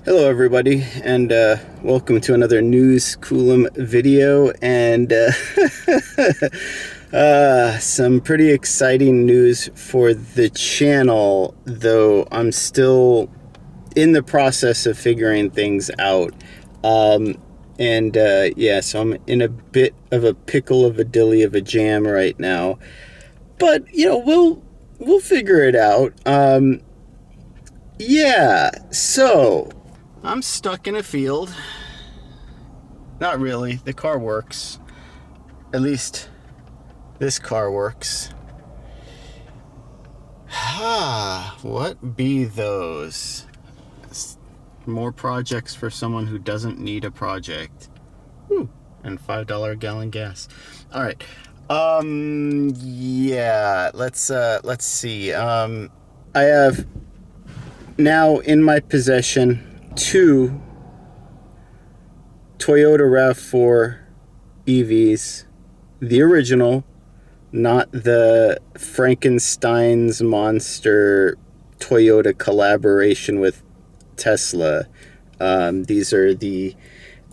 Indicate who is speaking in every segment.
Speaker 1: Hello everybody, and welcome to another News Coolum video, and some pretty exciting news for the channel, though I'm still in the process of figuring things out. Yeah, so I'm in a bit of a pickle of a dilly of a jam right now, but we'll figure it out. Yeah, so I'm stuck in a field. Not really. The car works. At least this car works. What be those? More projects for someone who doesn't need a project. Woo. And $5 a gallon gas. All right. Yeah, let's see. I have now in my possession two Toyota RAV4 EVs, the original, not the Frankenstein's monster Toyota collaboration with Tesla. These are the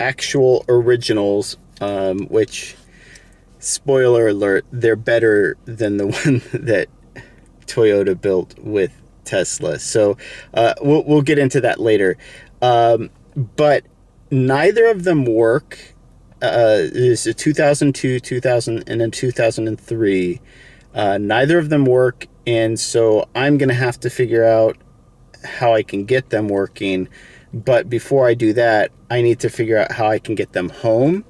Speaker 1: actual originals, which, spoiler alert, they're better than the one that Toyota built with Tesla. So we'll get into that later. But neither of them work. There's a 2002, 2000, and then 2003. Neither of them work, and so I'm going to have to figure out how I can get them working. But before I do that, I need to figure out how I can get them home,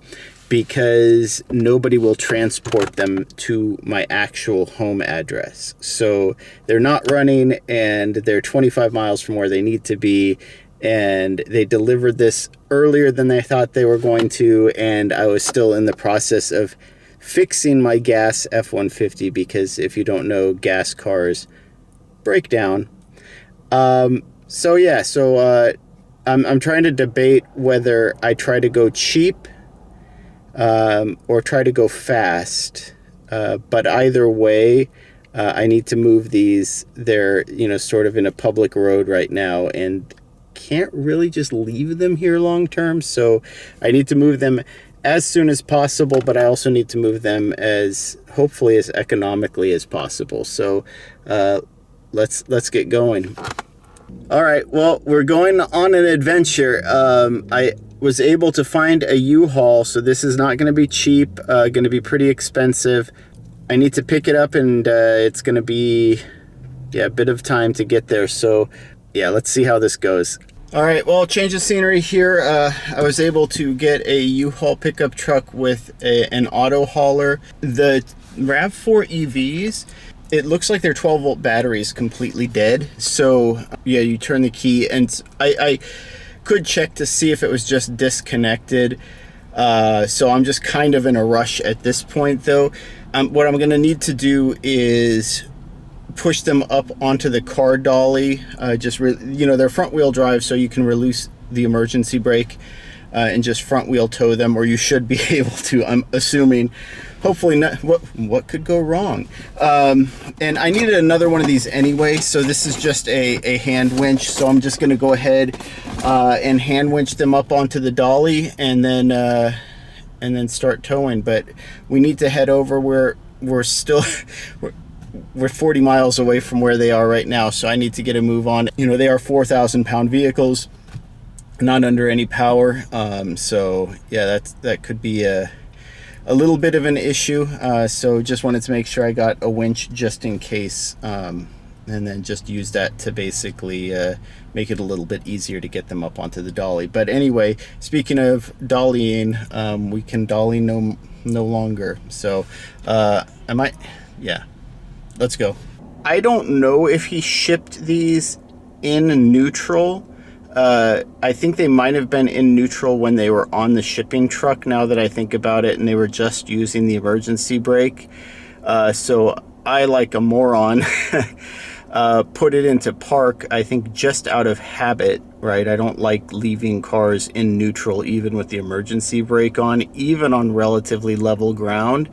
Speaker 1: because nobody will transport them to my actual home address. So they're not running, and they're 25 miles from where they need to be. And they delivered this earlier than they thought they were going to, and I was still in the process of fixing my gas F-150, because if you don't know, gas cars break down. I'm trying to debate whether I try to go cheap or try to go fast. But either way, I need to move these. They're, sort of in a public road right now, and can't really just leave them here long term. So I need to move them as soon as possible, but I also need to move them hopefully as economically as possible. So let's get going. All right, well, we're going on an adventure. I was able to find a U-Haul, so this is not going to be cheap, going to be pretty expensive. I need to pick it up, and it's going to be a bit of time to get there. So yeah, let's see how this goes. All right, well, change of scenery here. I was able to get a U-Haul pickup truck with an auto hauler. The RAV4 EVs, it looks like their 12-volt battery is completely dead. So yeah, you turn the key, and I could check to see if it was just disconnected. So I'm just kind of in a rush at this point, though. What I'm going to need to do is push them up onto the car dolly. They're front wheel drive, so you can release the emergency brake and just front wheel tow them, or you should be able to, I'm assuming. Hopefully not. What could go wrong? And I needed another one of these anyway, so this is just a hand winch. So I'm just going to go ahead and hand winch them up onto the dolly, and then start towing. But we need to head over where we're 40 miles away from where they are right now, so I need to get a move on. They are 4,000-pound vehicles, not under any power. So yeah, that could be a little bit of an issue. So just wanted to make sure I got a winch just in case, and then just use that to basically make it a little bit easier to get them up onto the dolly. But anyway, speaking of dollying, we can dolly no longer. So let's go. I don't know if he shipped these in neutral. I think they might have been in neutral when they were on the shipping truck, now that I think about it, and they were just using the emergency brake. So I, like a moron, put it into park, I think just out of habit, right? I don't like leaving cars in neutral, even with the emergency brake on, even on relatively level ground.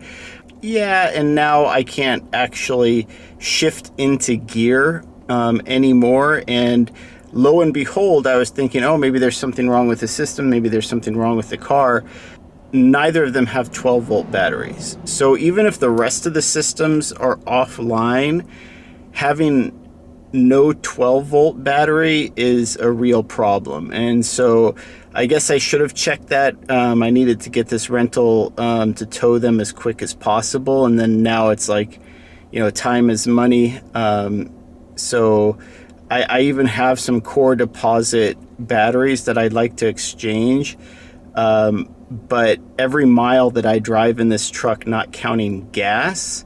Speaker 1: Yeah, and now I can't actually shift into gear anymore, and lo and behold, I was thinking, oh, maybe there's something wrong with the system, maybe there's something wrong with the car. Neither of them have 12-volt batteries. So even if the rest of the systems are offline, having no 12-volt battery is a real problem. And so I guess I should have checked that. I needed to get this rental to tow them as quick as possible. And then now it's like, you know, time is money. So I even have some core deposit batteries that I'd like to exchange. But every mile that I drive in this truck, not counting gas,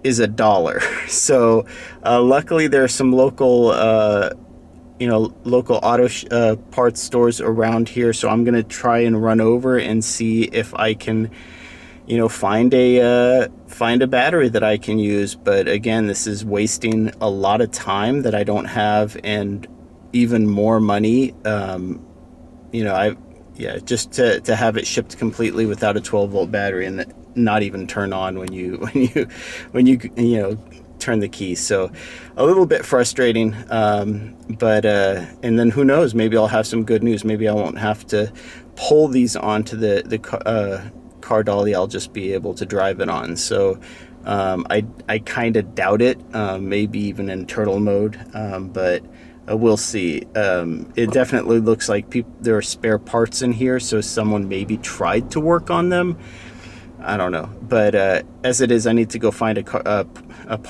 Speaker 1: is $1. So luckily there are some local local auto parts stores around here, so I'm gonna try and run over and see if I can, you know, find a battery that I can use. But again, this is wasting a lot of time that I don't have, and even more money. You know, just to have it shipped completely without a 12-volt battery and not even turn on when you turn the key. So a little bit frustrating, but and then who knows, maybe I'll have some good news. Maybe I won't have to pull these onto the car dolly. I'll just be able to drive it on. So I kind of doubt it, maybe even in turtle mode, but we'll see. It definitely looks like there are spare parts in here, so someone maybe tried to work on them. I don't know, but as it is, I need to go find a car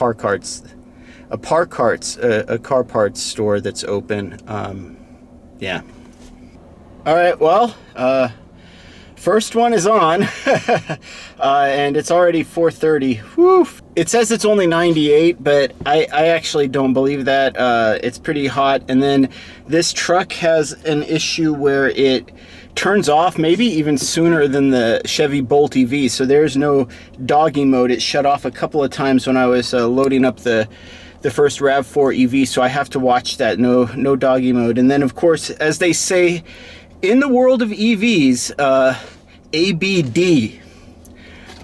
Speaker 1: parts store that's open. Yeah. All right. Well, first one is on, and it's already 4:30. Woo! It says it's only 98, but I actually don't believe that. It's pretty hot, and then this truck has an issue where it turns off maybe even sooner than the Chevy Bolt EV. So there's no doggy mode. It shut off a couple of times when I was loading up the first RAV4 EV, so I have to watch that. No doggy mode. And then of course, as they say in the world of EVs, ABD,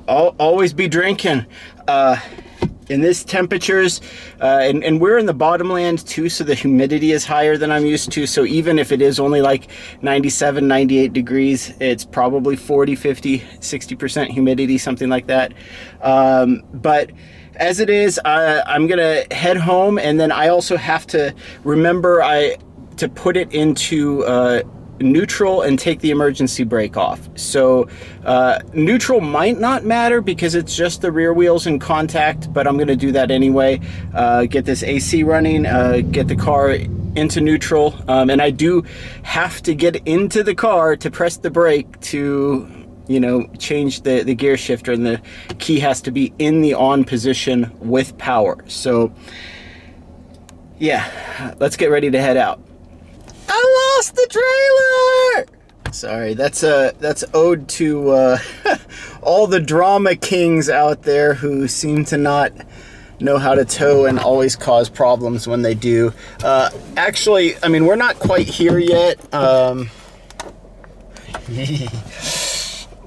Speaker 1: always be drinking. In this temperatures, and we're in the bottomland too, so the humidity is higher than I'm used to. So even if it is only like 97, 98 degrees, it's probably 40, 50, 60% humidity, something like that. But as it is, I'm gonna head home, and then I also have to remember to put it into neutral and take the emergency brake off. So neutral might not matter because it's just the rear wheels in contact, but I'm going to do that anyway. Get this AC running, get the car into neutral, and I do have to get into the car to press the brake to, you know, change the gear shifter, and the key has to be in the on position with power. So yeah, let's get ready to head out. I lost the trailer! Sorry, that's ode to all the drama kings out there who seem to not know how to tow and always cause problems when they do. Actually, I mean, we're not quite here yet.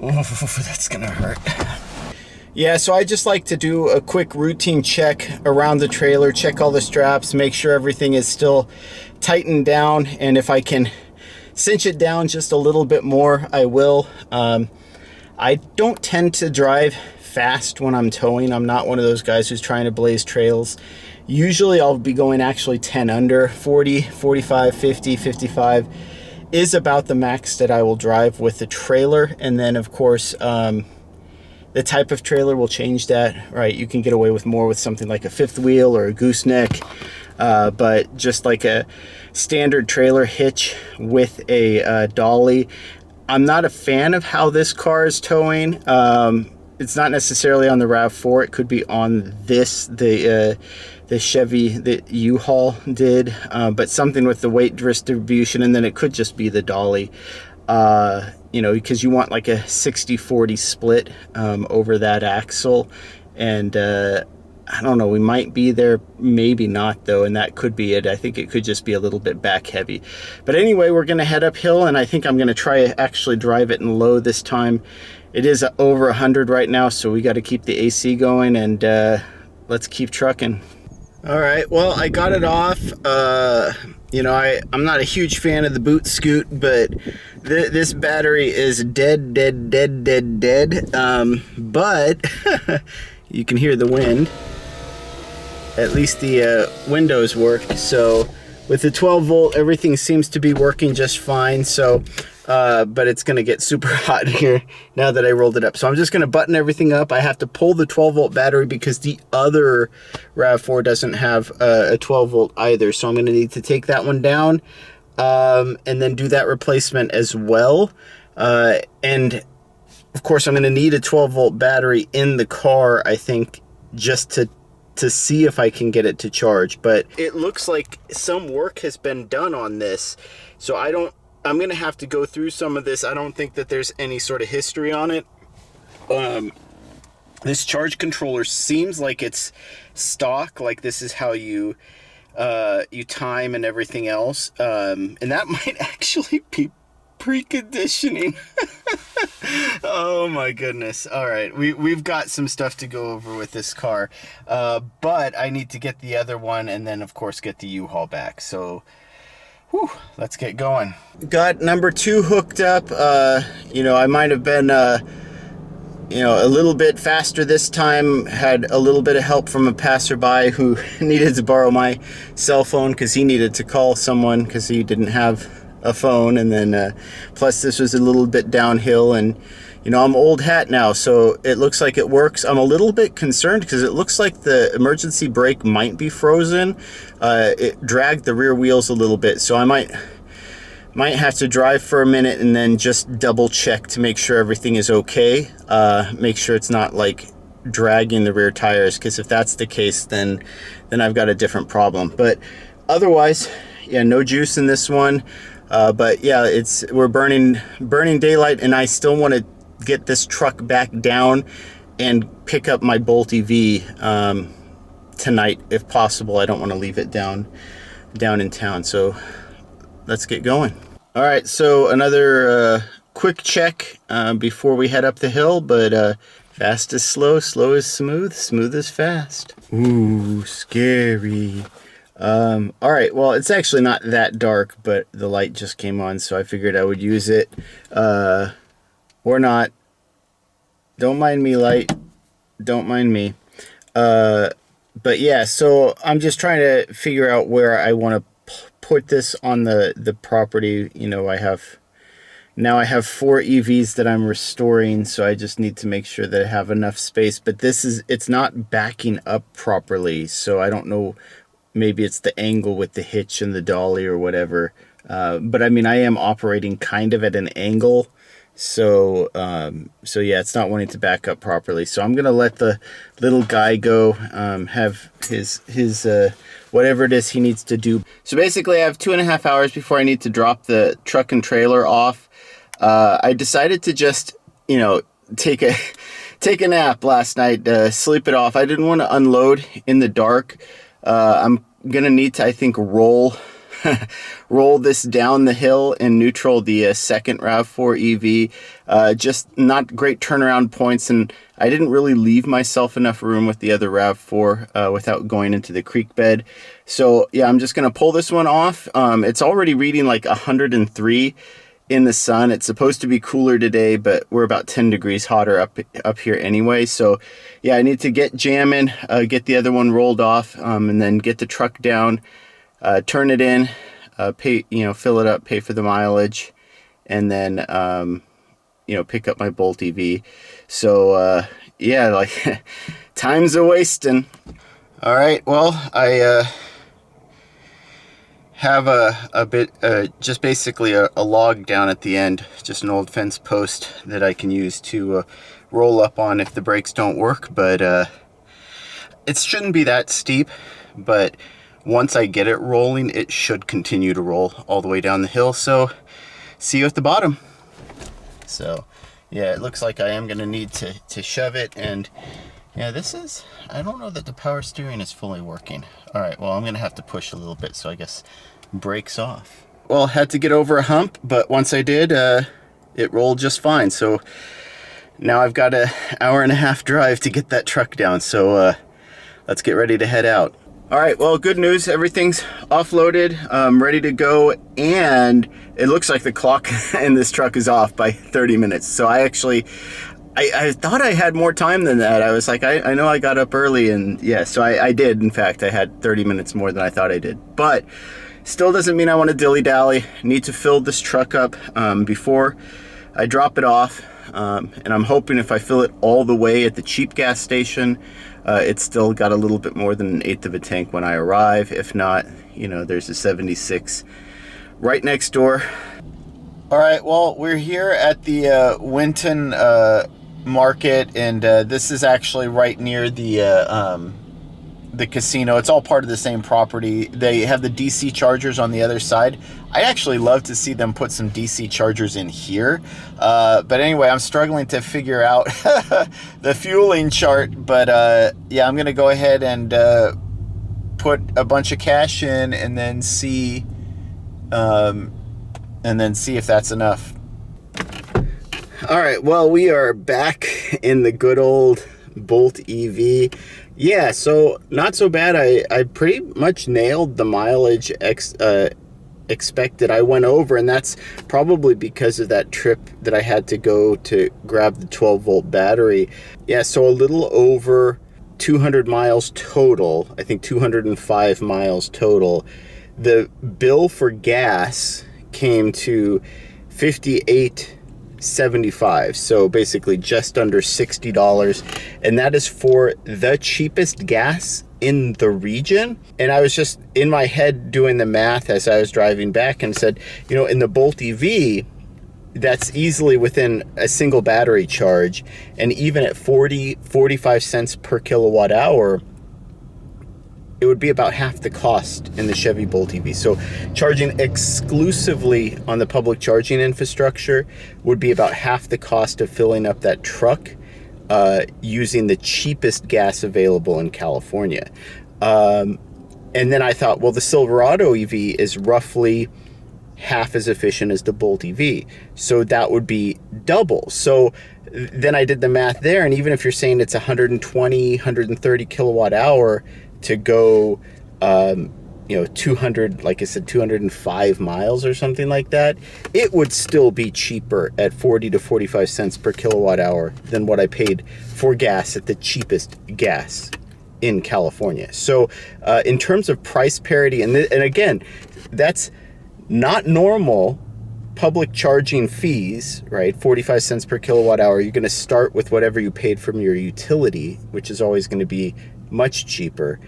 Speaker 1: Oof, that's gonna hurt. Yeah, so I just like to do a quick routine check around the trailer, check all the straps, make sure everything is still tightened down, and if I can cinch it down just a little bit more, I will. I don't tend to drive fast when I'm towing. I'm not one of those guys who's trying to blaze trails. Usually I'll be going actually 10 under. 40, 45, 50, 55 is about the max that I will drive with the trailer. And then of course, the type of trailer will change that, right? You can get away with more with something like a fifth wheel or a gooseneck, but just like a standard trailer hitch with a dolly. I'm not a fan of how this car is towing. It's not necessarily on the RAV4. It could be on this, the Chevy that U-Haul did, but something with the weight distribution, and then it could just be the dolly. You know, because you want like a 60-40 split over that axle, and I don't know, we might be there, maybe not though, and that could be it. I think it could just be a little bit back heavy. But anyway, we're gonna head uphill, and I think I'm gonna try actually drive it in low this time. It is over 100 right now, so we got to keep the AC going, and let's keep trucking. All right, well, I got it off. You know, I'm not a huge fan of the boot scoot, but this battery is dead. But you can hear the wind. At least the windows work. So with the 12 volt, everything seems to be working just fine. So, but it's gonna get super hot here now that I rolled it up. So I'm just gonna button everything up. I have to pull the 12 volt battery because the other RAV4 doesn't have a 12 volt either. So I'm gonna need to take that one down and then do that replacement as well. And of course I'm gonna need a 12 volt battery in the car, I think, just to see if I can get it to charge. But it looks like some work has been done on this. So I'm gonna have to go through some of this. I don't think that there's any sort of history on it. This charge controller seems like it's stock, like this is how you time and everything else. And that might actually be preconditioning. Oh my goodness. All right, we've got some stuff to go over with this car, but I need to get the other one and then of course get the U-Haul back. So whew, let's get going. Got number 2 hooked up. You know, I might have been you know, a little bit faster this time. Had a little bit of help from a passerby who needed to borrow my cell phone because he needed to call someone because he didn't have a phone. And then plus this was a little bit downhill, and you know, I'm old hat now, so it looks like it works. I'm a little bit concerned because it looks like the emergency brake might be frozen. It dragged the rear wheels a little bit, so I might have to drive for a minute and then just double check to make sure everything is okay. Make sure it's not like dragging the rear tires, because if that's the case, then I've got a different problem. But otherwise, yeah, no juice in this one. But yeah, we're burning daylight, and I still want to get this truck back down and pick up my Bolt EV tonight if possible. I don't want to leave it down in town, so let's get going. All right, so another quick check before we head up the hill, but fast is slow, slow is smooth, smooth is fast. Ooh, scary. All right, well, it's actually not that dark, but the light just came on, so I figured I would use it. Or not. Don't mind me, light. Don't mind me. But yeah, so I'm just trying to figure out where I want to put this on the property. You know, I have 4 EVs that I'm restoring, so I just need to make sure that I have enough space. But it's not backing up properly, so I don't know. Maybe it's the angle with the hitch and the dolly or whatever. But I mean, I am operating kind of at an angle. So yeah, it's not wanting to back up properly. So I'm going to let the little guy go, have his whatever it is he needs to do. So basically I have 2.5 hours before I need to drop the truck and trailer off. I decided to just, you know, take a nap last night, sleep it off. I didn't want to unload in the dark. I'm going to need to, I think, roll this down the hill in neutral, the second RAV4 EV. Just not great turnaround points, and I didn't really leave myself enough room with the other RAV4 without going into the creek bed. So yeah, I'm just going to pull this one off. It's already reading like 103 in the sun. It's supposed to be cooler today, but we're about 10 degrees hotter up here anyway. So yeah, I need to get jamming, get the other one rolled off, and then get the truck down, turn it in, pay, you know, fill it up, pay for the mileage, and then you know, pick up my Bolt EV. So yeah, like time's a wasting. All right, well, I have a bit, just basically a log down at the end, just an old fence post that I can use to roll up on if the brakes don't work. But it shouldn't be that steep, but once I get it rolling, it should continue to roll all the way down the hill. So see you at the bottom. So yeah, it looks like I am going to need to shove it. And yeah, I don't know that the power steering is fully working. All right, well, I'm going to have to push a little bit, so I guess brakes off. Well, had to get over a hump, but once I did, it rolled just fine. So now I've got an 1.5 hour drive to get that truck down. So let's get ready to head out. All right, well, good news. Everything's offloaded, ready to go, and it looks like the clock in this truck is off by 30 minutes. So I thought I had more time than that. I was like, I know I got up early, and yeah, so I did. In fact, I had 30 minutes more than I thought I did. But still doesn't mean I want to dilly-dally. Need to fill this truck up before I drop it off. And I'm hoping if I fill it all the way at the cheap gas station, it's still got a little bit more than 1/8 of a tank when I arrive. If not, you know, there's a 76 right next door. All right, well, we're here at the Winton market, and this is actually right near the casino. It's all part of the same property. They have the DC chargers on the other side. I actually love to see them put some DC chargers in here. But anyway, I'm struggling to figure out the fueling chart. But yeah, I'm going to go ahead and put a bunch of cash in and then see if that's enough. All right, well, we are back in the good old Bolt EV. Yeah, so not so bad. I pretty much nailed the mileage expected. I went over, and that's probably because of that trip that I had to go to grab the 12-volt battery. Yeah, so a little over 200 miles total. I think 205 miles total. The bill for gas came to $58.75, so basically just under $60, and that is for the cheapest gas in the region. And I was just in my head doing the math as I was driving back and said, you know, in the Bolt EV, that's easily within a single battery charge, and even at 45 cents per kilowatt hour, it would be about half the cost in the Chevy Bolt EV. So charging exclusively on the public charging infrastructure would be about half the cost of filling up that truck using the cheapest gas available in California. And then I thought, well, the Silverado EV is roughly half as efficient as the Bolt EV. So that would be double. So then I did the math there, and even if you're saying it's 120, 130 kilowatt hour to go, you know, 200, like I said, 205 miles or something like that, it would still be cheaper at 40 to 45 cents per kilowatt hour than what I paid for gas at the cheapest gas in California. So in terms of price parity, and again, that's not normal public charging fees, right? 45 cents per kilowatt hour. You're going to start with whatever you paid from your utility, which is always going to be much cheaper.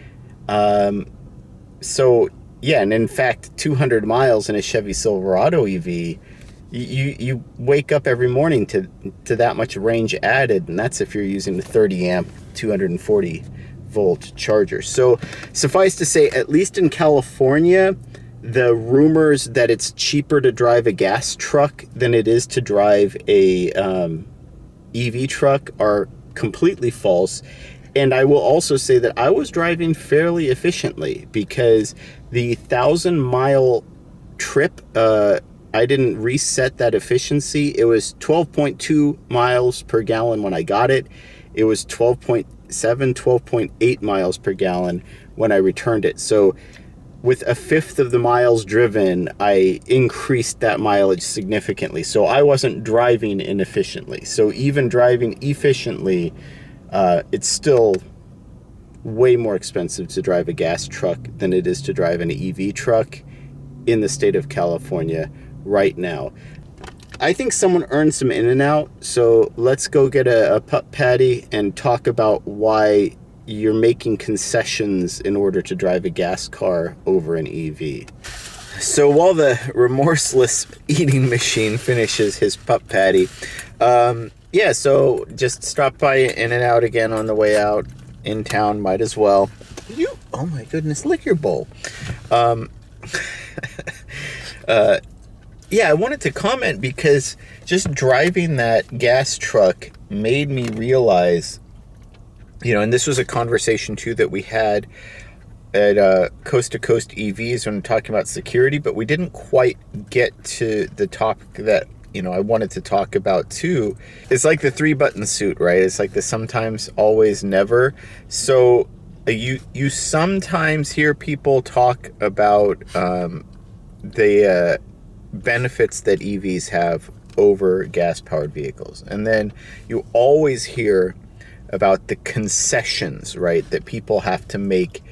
Speaker 1: So yeah, and in fact, 200 miles in a Chevy Silverado EV, you wake up every morning to that much range added, and that's if you're using the 30 amp 240 volt charger. So suffice to say, at least in California, the rumors that it's cheaper to drive a gas truck than it is to drive a EV truck are completely false. And I will also say that I was driving fairly efficiently, because the 1,000-mile trip, I didn't reset that efficiency. It was 12.2 miles per gallon when I got it. It was 12.7, 12.8 miles per gallon when I returned it. So with a fifth of the miles driven, I increased that mileage significantly. So I wasn't driving inefficiently. So even driving efficiently, it's still way more expensive to drive a gas truck than it is to drive an EV truck in the state of California right now. I think someone earned some in and out, so let's go get a pup patty and talk about why you're making concessions in order to drive a gas car over an EV. So while the remorseless eating machine finishes his pup patty, yeah, so just stop by In-N-Out again on the way out in town, might as well. Oh my goodness, lick your bowl. Yeah, I wanted to comment because just driving that gas truck made me realize, you know, and this was a conversation too that we had at Coast to Coast EVs when talking about security, but we didn't quite get to the topic that, you know, I wanted to talk about too. It's like the 3-button suit, right? It's like the sometimes, always, never. So you sometimes hear people talk about the benefits that EVs have over gas-powered vehicles. And then you always hear about the concessions, right, that people have to make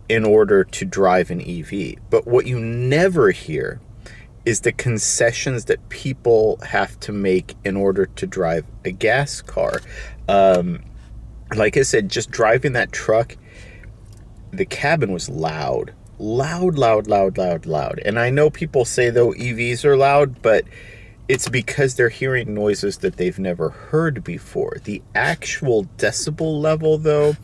Speaker 1: in order to drive an EV. But what you never hear is the concessions that people have to make in order to drive a gas car. Like I said, just driving that truck, the cabin was loud. Loud. And I know people say, though, EVs are loud, but it's because they're hearing noises that they've never heard before. The actual decibel level, though,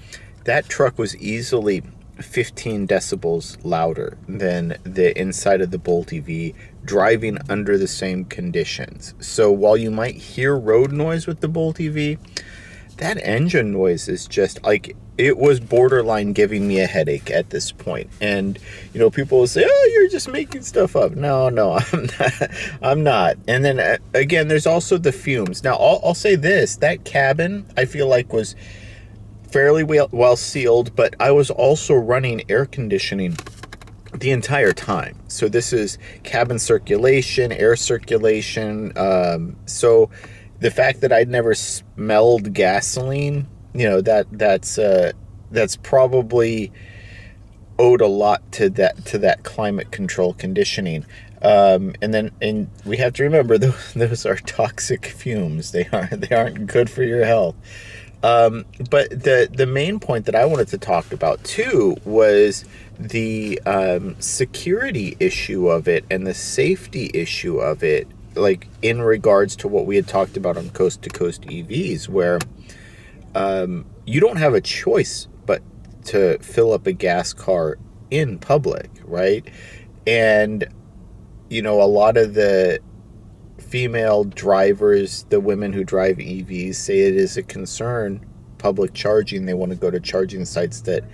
Speaker 1: that truck was easily 15 decibels louder than the inside of the Bolt EV, driving under the same conditions. So while you might hear road noise with the Bolt EV, that engine noise is just like, it was borderline giving me a headache at this point. And, you know, people will say, oh, you're just making stuff up. No, I'm not. And then again, there's also the fumes. Now, I'll say this, that cabin, I feel like, was fairly well sealed, but I was also running air conditioning the entire time. So this is cabin circulation, air circulation. So the fact that I'd never smelled gasoline, you know, that's probably owed a lot to that climate control conditioning. And we have to remember, those are toxic fumes. They aren't good for your health. But the main point that I wanted to talk about too was the security issue of it and the safety issue of it, like in regards to what we had talked about on Coast to Coast EVs, where you don't have a choice but to fill up a gas car in public, right? And, you know, a lot of the female drivers, the women who drive EVs, say it is a concern, public charging. They want to go to charging sites that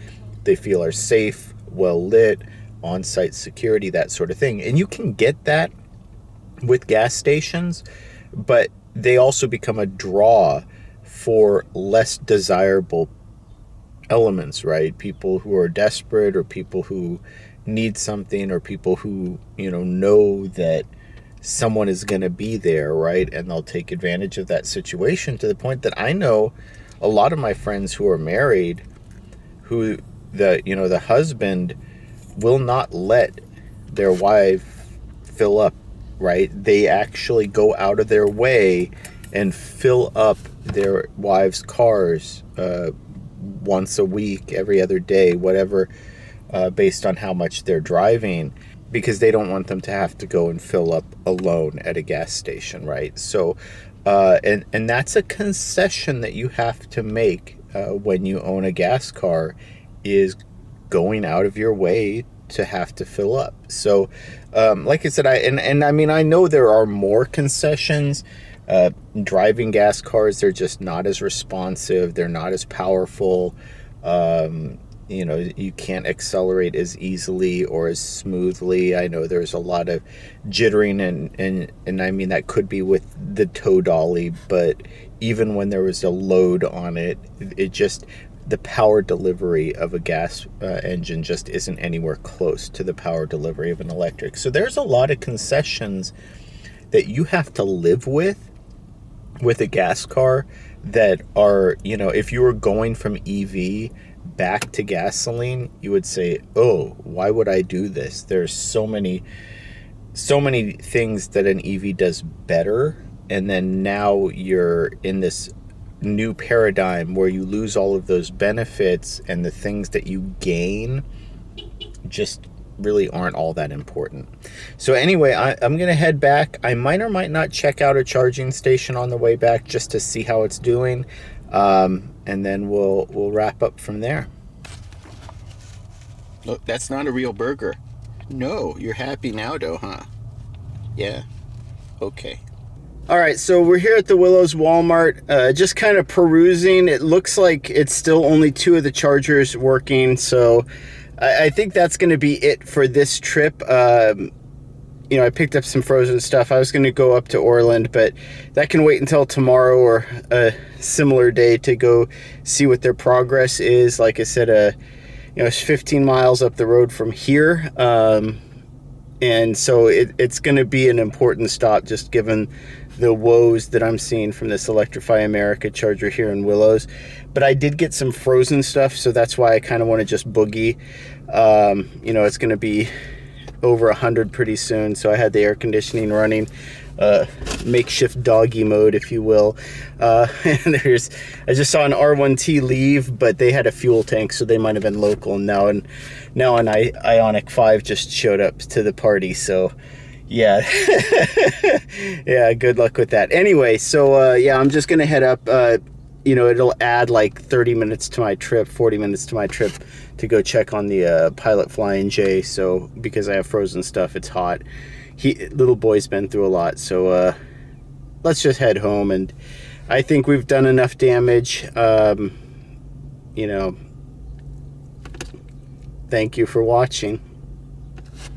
Speaker 1: they feel are safe, well lit, on-site security, that sort of thing. And you can get that with gas stations, but they also become a draw for less desirable elements, right? People who are desperate, or people who need something, or people who, you know that someone is going to be there, right? And they'll take advantage of that situation, to the point that I know a lot of my friends who are married, who the husband will not let their wife fill up, right? They actually go out of their way and fill up their wives' cars once a week, every other day, whatever, based on how much they're driving, because they don't want them to have to go and fill up alone at a gas station, right? So, and that's a concession that you have to make when you own a gas car, is going out of your way to have to fill up. So, like I said, I mean, I know there are more concessions. Driving gas cars, they're just not as responsive. They're not as powerful. You can't accelerate as easily or as smoothly. I know there's a lot of jittering, and I mean, that could be with the tow dolly, but even when there was a load on it, the power delivery of a gas engine just isn't anywhere close to the power delivery of an electric. So there's a lot of concessions that you have to live with a gas car that are, if you were going from EV back to gasoline, you would say, oh, why would I do this? There's so many things that an EV does better, and then now you're in this new paradigm where you lose all of those benefits, and the things that you gain just really aren't all that important. So anyway, I'm gonna head back. I might or might not check out a charging station on the way back just to see how it's doing, and then we'll wrap up from there. Look, that's not a real burger. No, you're happy now though, huh? Yeah. Okay. All right, so we're here at the Willows Walmart, just kind of perusing. It looks like it's still only 2 of the chargers working, so I think that's going to be it for this trip. I picked up some frozen stuff. I was going to go up to Orland, but that can wait until tomorrow or a similar day to go see what their progress is. Like I said, it's 15 miles up the road from here. And so it's going to be an important stop, just given the woes that I'm seeing from this Electrify America charger here in Willows. But I did get some frozen stuff, so that's why I kind of want to just boogie. It's going to be over 100 pretty soon, so I had the air conditioning running, makeshift doggy mode, if you will. And I just saw an R1T leave, but they had a fuel tank, so they might have been local. Now an Ioniq 5 just showed up to the party, so yeah. Yeah, good luck with that. Anyway, so yeah, I'm just gonna head up. It'll add like 30 minutes to my trip, 40 minutes to my trip to go check on the Pilot Flying J. So because I have frozen stuff, it's hot. Little boy's been through a lot, so let's just head home. And I think we've done enough damage. Thank you for watching.